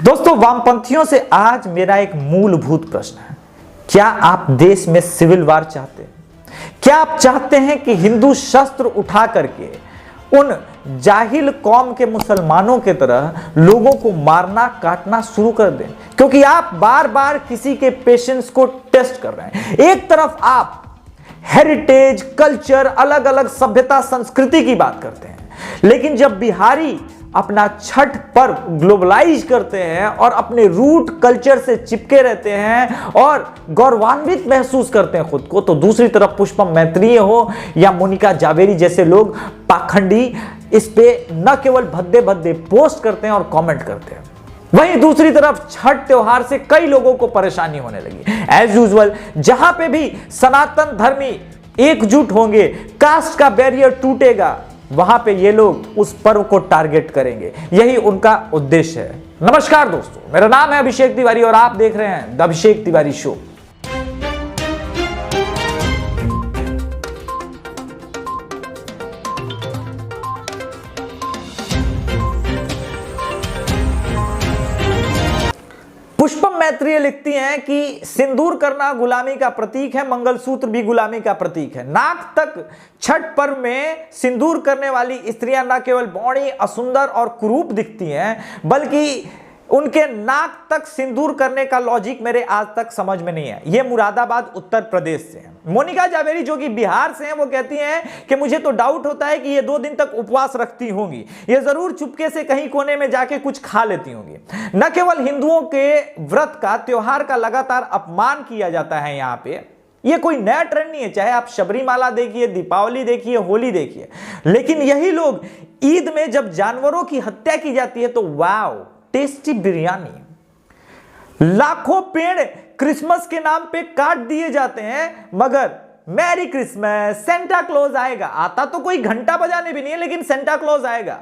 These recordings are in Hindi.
दोस्तों, वामपंथियों से आज मेरा एक मूलभूत प्रश्न है। क्या आप देश में सिविल वार चाहते हैं? क्या आप चाहते हैं कि हिंदू शस्त्र उठा करके उन जाहिल कौम के मुसलमानों के तरह लोगों को मारना काटना शुरू कर दें? क्योंकि आप बार बार किसी के पेशेंस को टेस्ट कर रहे हैं। एक तरफ आप हेरिटेज, कल्चर, अलग अलग सभ्यता, संस्कृति की बात करते हैं, लेकिन जब बिहारी अपना छठ पर्व ग्लोबलाइज करते हैं और अपने रूट कल्चर से चिपके रहते हैं और गौरवान्वित महसूस करते हैं खुद को, तो दूसरी तरफ पुष्पम मैत्रेय हो या मोनिका जावेरी जैसे लोग पाखंडी इस पे न केवल भद्दे भद्दे पोस्ट करते हैं और कमेंट करते हैं। वहीं दूसरी तरफ छठ त्योहार से कई लोगों को परेशानी होने लगी। एज यूजुअल, जहां पे भी सनातन धर्मी एकजुट होंगे, कास्ट का बैरियर टूटेगा, वहां पे ये लोग उस पर्व को टारगेट करेंगे। यही उनका उद्देश्य है। नमस्कार दोस्तों, मेरा नाम है अभिषेक तिवारी और आप देख रहे हैं द अभिषेक तिवारी शो। पुष्पम मैत्रेय लिखती हैं कि सिंदूर करना गुलामी का प्रतीक है, मंगलसूत्र भी गुलामी का प्रतीक है। नाक तक छठ पर्व में सिंदूर करने वाली स्त्रियां न केवल बौड़ी, असुंदर और कुरूप दिखती हैं, बल्कि उनके नाक तक सिंदूर करने का लॉजिक मेरे आज तक समझ में नहीं है। यह मुरादाबाद उत्तर प्रदेश से है। मोनिका जावेरी जो कि बिहार से हैं, वो कहती हैं कि मुझे तो डाउट होता है कि ये 2 दिन तक उपवास रखती होंगी, ये जरूर चुपके से कहीं कोने में जाके कुछ खा लेती होंगी। न केवल हिंदुओं के व्रत का, त्योहार का लगातार अपमान किया जाता है यहाँ पे, ये कोई नया ट्रेंड नहीं है। चाहे आप शबरीमाला देखिए, दीपावली देखिए, होली देखिए, लेकिन यही लोग ईद में जब जानवरों की हत्या की जाती है तो वाव टेस्टी बिरयानी, लाखों पेड़ क्रिसमस के नाम पे काट दिए जाते हैं, मगर मैरी क्रिसमस, सेंटा क्लॉज आएगा। आता तो कोई घंटा बजाने भी नहीं है, लेकिन सेंटा क्लॉज आएगा।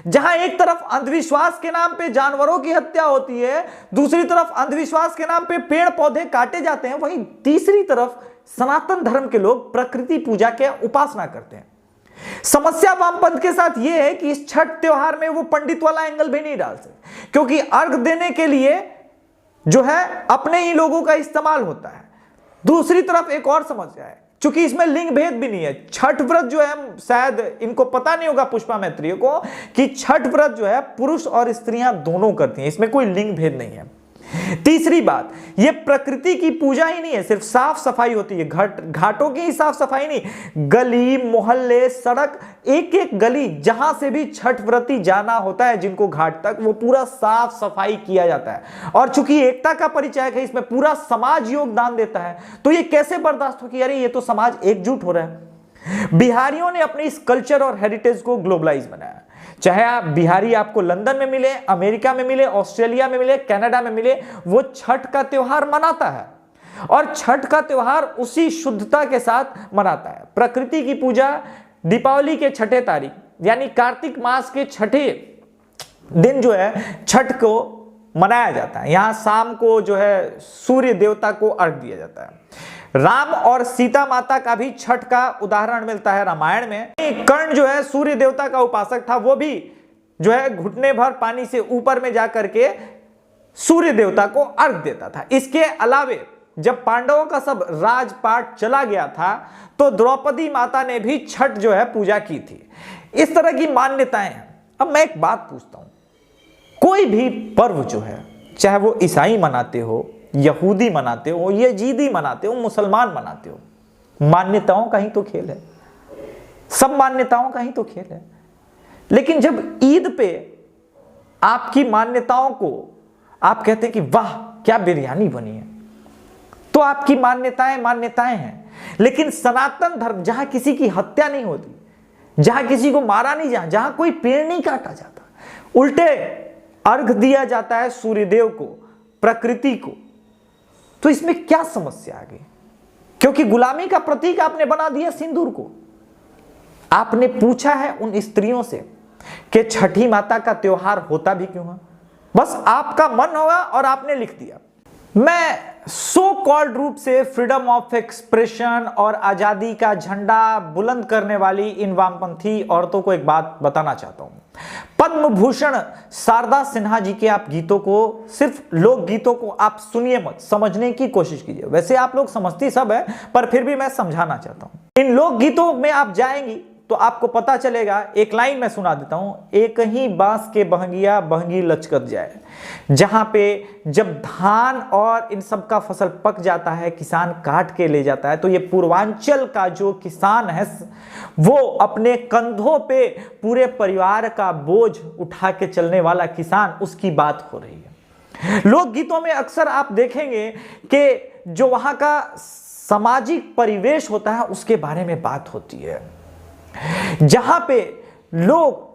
जहां एक तरफ अंधविश्वास के नाम पे जानवरों की हत्या होती है, दूसरी तरफ अंधविश्वास के नाम पे पेड़ पौधे काटे जाते हैं, वहीं तीसरी तरफ सनातन धर्म के लोग प्रकृति पूजा के उपासना करते हैं। समस्या वामपंथ के साथ यह है कि इस छठ त्योहार में वो पंडित वाला एंगल भी नहीं डाल सकते, क्योंकि अर्घ देने के लिए जो है अपने ही लोगों का इस्तेमाल होता है। दूसरी तरफ एक और समस्या है, चूंकि इसमें लिंग भेद भी नहीं है। छठ व्रत जो है, शायद इनको पता नहीं होगा पुष्पा मैत्रेय को, कि छठ व्रत जो है पुरुष और स्त्रियां दोनों करती हैं, इसमें कोई लिंग भेद नहीं है। तीसरी बात, ये प्रकृति की पूजा ही नहीं है, सिर्फ साफ सफाई होती है। घाटों की ही साफ सफाई नहीं, गली मोहल्ले, सड़क, एक एक गली जहां से भी छठ व्रती जाना होता है जिनको घाट तक, वो पूरा साफ सफाई किया जाता है। और चूंकि एकता का परिचय है, इसमें पूरा समाज योगदान देता है, तो ये कैसे बर्दाश्त हो कि अरे ये तो समाज एकजुट हो रहा है। बिहारियों ने अपने इस कल्चर और हेरिटेज को ग्लोबलाइज बनाया। चाहे आप बिहारी आपको लंदन में मिले, अमेरिका में मिले, ऑस्ट्रेलिया में मिले, कनाडा में मिले, वो छठ का त्योहार मनाता है और छठ का त्योहार उसी शुद्धता के साथ मनाता है। प्रकृति की पूजा दीपावली के 6ठे तारीख यानी कार्तिक मास के 6ठे दिन जो है छठ को मनाया जाता है। यहां शाम को जो है सूर्य देवता को अर्घ दिया जाता है। राम और सीता माता का भी छठ का उदाहरण मिलता है रामायण में। कर्ण जो है सूर्य देवता का उपासक था, वो भी जो है घुटने भर पानी से ऊपर में जाकर के सूर्य देवता को अर्घ देता था। इसके अलावे जब पांडवों का सब राजपाट चला गया था, तो द्रौपदी माता ने भी छठ जो है पूजा की थी। इस तरह की मान्यताएं हैं। अब मैं एक बात पूछता हूं, कोई भी पर्व जो है, चाहे वो ईसाई मनाते हो, यहूदी मनाते हो, यजीदी मनाते हो, मुसलमान मनाते हो, मान्यताओं का ही तो खेल है। सब मान्यताओं का ही तो खेल है। लेकिन जब ईद पे आपकी मान्यताओं को आप कहते हैं कि वाह क्या बिरयानी बनी है, तो आपकी मान्यताएं मान्यताएं हैं। लेकिन सनातन धर्म, जहां किसी की हत्या नहीं होती, जहां किसी को मारा नहीं जाता, जहां कोई पेड़ नहीं काटा जाता, उल्टे अर्घ दिया जाता है सूर्यदेव को, प्रकृति को, तो इसमें क्या समस्या आ गई? क्योंकि गुलामी का प्रतीक आपने बना दिया सिंदूर को। आपने पूछा है उन स्त्रियों से कि छठी माता का त्योहार होता भी क्यों है? बस आपका मन होगा और आपने लिख दिया। मैं सो कॉल्ड रूप से फ्रीडम ऑफ एक्सप्रेशन और आजादी का झंडा बुलंद करने वाली इन वामपंथी औरतों को एक बात बताना चाहता हूं। पद्म भूषण शारदा सिन्हा जी के आप गीतों को, सिर्फ लोक गीतों को आप सुनिए मत, समझने की कोशिश कीजिए। वैसे आप लोग समझती सब है, पर फिर भी मैं समझाना चाहता हूं। इन लोक गीतों में आप जाएंगी तो आपको पता चलेगा। एक लाइन मैं सुना देता हूं, एक ही बांस के बहंगिया बहंगी लचकत जाए। जहां पे जब धान और इन सब का फसल पक जाता है, किसान काट के ले जाता है, तो ये पूर्वांचल का जो किसान है वो अपने कंधों पे पूरे परिवार का बोझ उठा के चलने वाला किसान, उसकी बात हो रही है। लोकगीतों में अक्सर आप देखेंगे कि जो वहां का सामाजिक परिवेश होता है उसके बारे में बात होती है, जहां पे लोग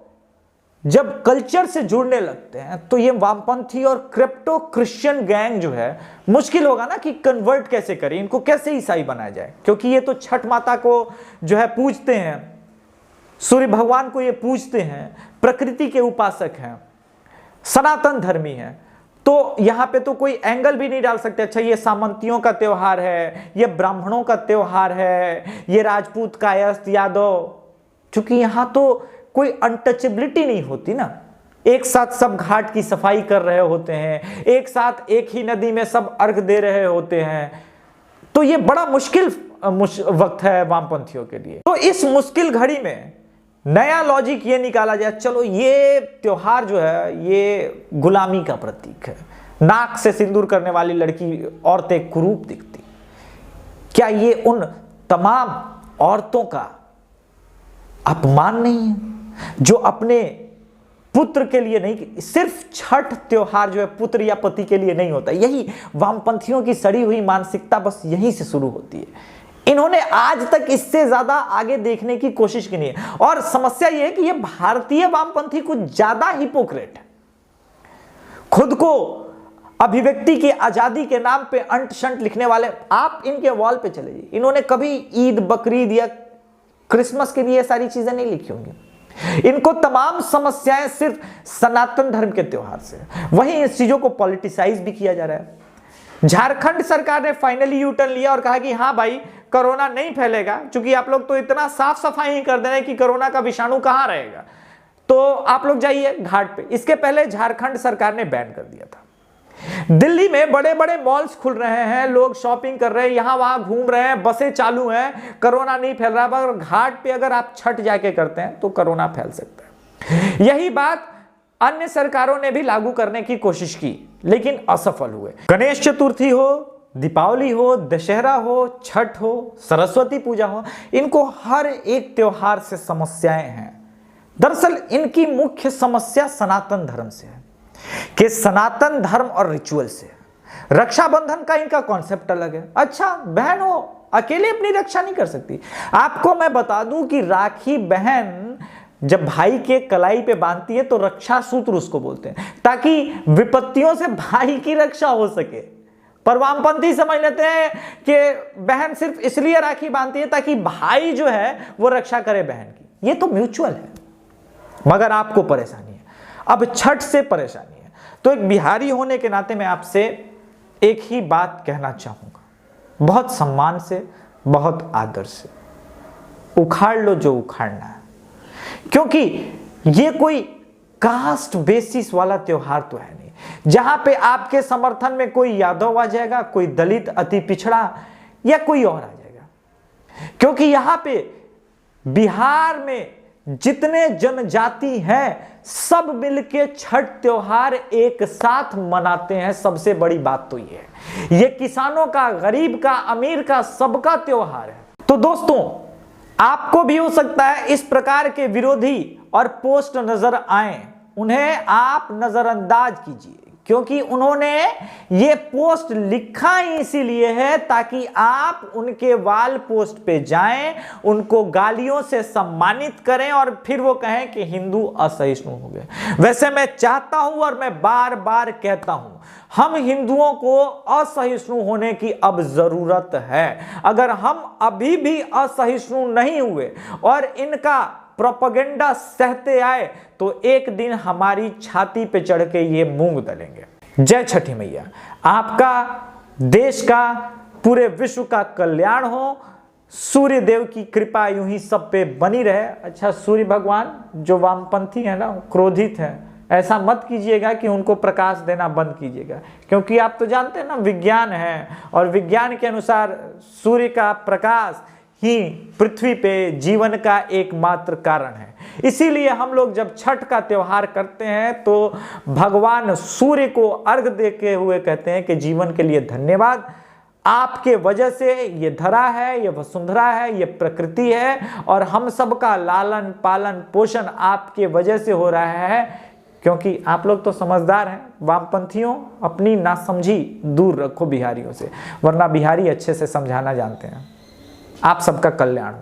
जब कल्चर से जुड़ने लगते हैं तो ये वामपंथी और क्रिप्टो क्रिश्चियन गैंग जो है, मुश्किल होगा ना कि कन्वर्ट कैसे करें, इनको कैसे ईसाई बनाया जाए, क्योंकि ये तो छठ माता को जो है पूजते हैं, सूर्य भगवान को ये पूजते हैं, प्रकृति के उपासक हैं, सनातन धर्मी हैं। तो यहां पे तो कोई एंगल भी नहीं डाल सकते, अच्छा ये सामंतियों का त्योहार है, ये ब्राह्मणों का त्योहार है, ये राजपूत कायस्थ यादव, क्योंकि यहां तो कोई अनटचेबिलिटी नहीं होती ना। एक साथ सब घाट की सफाई कर रहे होते हैं, एक साथ एक ही नदी में सब अर्घ दे रहे होते हैं, तो ये बड़ा मुश्किल वक्त है वामपंथियों के लिए। तो इस मुश्किल घड़ी में नया लॉजिक ये निकाला जाए, चलो ये त्योहार जो है ये गुलामी का प्रतीक है, नाक से सिंदूर करने वाली लड़की औरतें कुरूप दिखती, क्या ये उन तमाम औरतों का अपमान नहीं है जो अपने पुत्र के लिए नहीं, सिर्फ छठ त्योहार जो है पुत्र या पति के लिए नहीं होता। यही वामपंथियों की सड़ी हुई मानसिकता बस यहीं से शुरू होती है। इन्होंने आज तक इससे ज्यादा आगे देखने की कोशिश की नहीं है, और समस्या यह है कि ये भारतीय वामपंथी कुछ ज्यादा हिपोक्रेट है। खुद को अभिव्यक्ति की आजादी के नाम पे अंट शंट लिखने वाले, आप इनके वॉल पे चले जाइए, इन्होंने कभी ईद बकरीद या क्रिसमस के लिए ये सारी चीजें नहीं लिखी होंगी। इनको तमाम समस्याएं सिर्फ सनातन धर्म के त्योहार से, वहीं इस चीजों को पॉलिटिसाइज भी किया जा रहा है। झारखंड सरकार ने फाइनली यू टर्न लिया और कहा कि हाँ भाई कोरोना नहीं फैलेगा, क्योंकि आप लोग तो इतना साफ सफाई ही कर दे रहे हैं कि कोरोना का विषाणु कहां रहेगा, तो आप लोग जाइए घाट पे। इसके पहले झारखंड सरकार ने बैन कर दिया था। दिल्ली में बड़े बड़े मॉल्स खुल रहे हैं, लोग शॉपिंग कर रहे हैं, यहां वहां घूम रहे हैं, बसें चालू हैं, कोरोना नहीं फैल रहा, पर घाट पे अगर आप छठ जाके करते हैं तो कोरोना फैल सकता है। यही बात अन्य सरकारों ने भी लागू करने की कोशिश की, लेकिन असफल हुए। गणेश चतुर्थी हो, दीपावली हो, दशहरा हो, छठ हो, सरस्वती पूजा हो, इनको हर एक त्योहार से समस्याएं हैं। दरअसल इनकी मुख्य समस्या सनातन धर्म से है, कि सनातन धर्म और रिचुअल से। रक्षाबंधन का इनका कॉन्सेप्ट अलग है। अच्छा, बहन हो अकेले अपनी रक्षा नहीं कर सकती। आपको मैं बता दूं कि राखी बहन जब भाई के कलाई पे बांधती है तो रक्षा सूत्र उसको बोलते हैं, ताकि विपत्तियों से भाई की रक्षा हो सके। पर वामपंथी समझ लेते हैं कि बहन सिर्फ इसलिए राखी बांधती है ताकि भाई जो है वो रक्षा करे बहन की। ये तो म्यूचुअल है, मगर आपको परेशानी है। अब छठ से परेशानी है, तो एक बिहारी होने के नाते मैं आपसे एक ही बात कहना चाहूंगा, बहुत सम्मान से, बहुत आदर से, उखाड़ लो जो उखाड़ना है, क्योंकि ये कोई कास्ट बेसिस वाला त्योहार तो है नहीं जहां पे आपके समर्थन में कोई यादव आ जाएगा, कोई दलित, अति पिछड़ा या कोई और आ जाएगा। क्योंकि यहां पे बिहार में जितने जनजाति हैं सब मिलके छठ त्योहार एक साथ मनाते हैं। सबसे बड़ी बात तो ये है, ये किसानों का, गरीब का, अमीर का, सबका त्योहार है। तो दोस्तों, आपको भी हो सकता है इस प्रकार के विरोधी और पोस्ट नजर आए, उन्हें आप नजरअंदाज कीजिए, क्योंकि उन्होंने ये पोस्ट लिखा ही इसीलिए है ताकि आप उनके वाल पोस्ट पे जाएं, उनको गालियों से सम्मानित करें और फिर वो कहें कि हिंदू असहिष्णु हो गए। वैसे मैं चाहता हूं और मैं बार बार कहता हूं, हम हिंदुओं को असहिष्णु होने की अब जरूरत है। अगर हम अभी भी असहिष्णु नहीं हुए और इनका प्रोपेगेंडा सहते आए तो एक दिन हमारी छाती पे चढ़ के ये मूंग दलेंगे। जय छठी मैया। आपका, देश का, पूरे विश्व का कल्याण हो, सूर्य देव की कृपा यूं ही सब पे बनी रहे। अच्छा, सूर्य भगवान जो वामपंथी है ना, क्रोधित है, ऐसा मत कीजिएगा कि उनको प्रकाश देना बंद कीजिएगा, क्योंकि आप तो जानते हैं ना विज्ञान है, और विज्ञान के अनुसार सूर्य का प्रकाश ही पृथ्वी पे जीवन का एकमात्र कारण है। इसीलिए हम लोग जब छठ का त्योहार करते हैं तो भगवान सूर्य को अर्घ देते हुए कहते हैं कि जीवन के लिए धन्यवाद, आपके वजह से ये धरा है, ये वसुंधरा है, ये प्रकृति है, और हम सबका लालन पालन पोषण आपके वजह से हो रहा है, क्योंकि आप लोग तो समझदार हैं। वामपंथियों, अपनी नासमझी दूर रखो बिहारियों से, वरना बिहारी अच्छे से समझाना जानते हैं। आप सबका कल्याण हो।